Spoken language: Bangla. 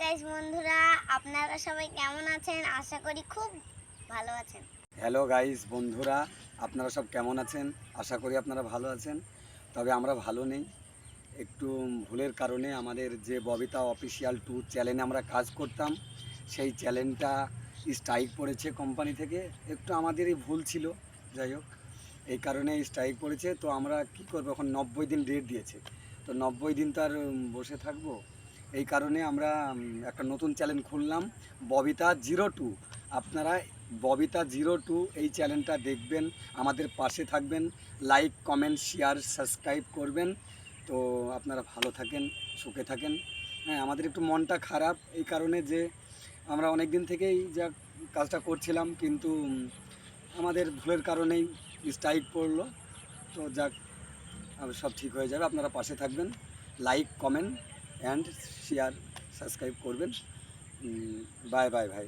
গাইস বন্ধুরা, আপনারা সবাই কেমন আছেন? আশা করি খুব ভালো আছেন। হ্যালো গাইস বন্ধুরা, আপনারা সব কেমন আছেন? আশা করি আপনারা ভালো আছেন। তবে আমরা ভালো নেই, একটু ভুলের কারণে আমাদের যে ববিতা অফিসিয়াল 2 চ্যানেলে আমরা কাজ করতাম, সেই চ্যানেলটা স্ট্রাইক পড়েছে কোম্পানি থেকে। একটু আমাদেরই ভুল ছিল, যাই হোক এই কারণে স্ট্রাইক পড়েছে। তো আমরা কি করবো, এখন 90 দিন ডেট দিয়েছে, তো 90 দিন তো আর বসে থাকবো। এই কারণে আমরা একটা নতুন চ্যানেল খুললাম, ববিতা 02। আপনারা ববিতা 02 এই চ্যানেলটা দেখবেন, আমাদের পাশে থাকবেন, লাইক কমেন্ট শেয়ার সাবস্ক্রাইব করবেন। তো আপনারা ভালো থাকেন, সুখে থাকেন। হ্যাঁ, আমাদের একটু মনটা খারাপ এই কারণে যে আমরা অনেক দিন থেকেই যা কাজটা করছিলাম, কিন্তু আমাদের ভুলের কারণেই স্ট্রাইক পড়লো। তো যাক, সব ঠিক হয়ে যাবে। আপনারা পাশে থাকবেন, like comment and share subscribe করবেন। বাই বাই ভাই।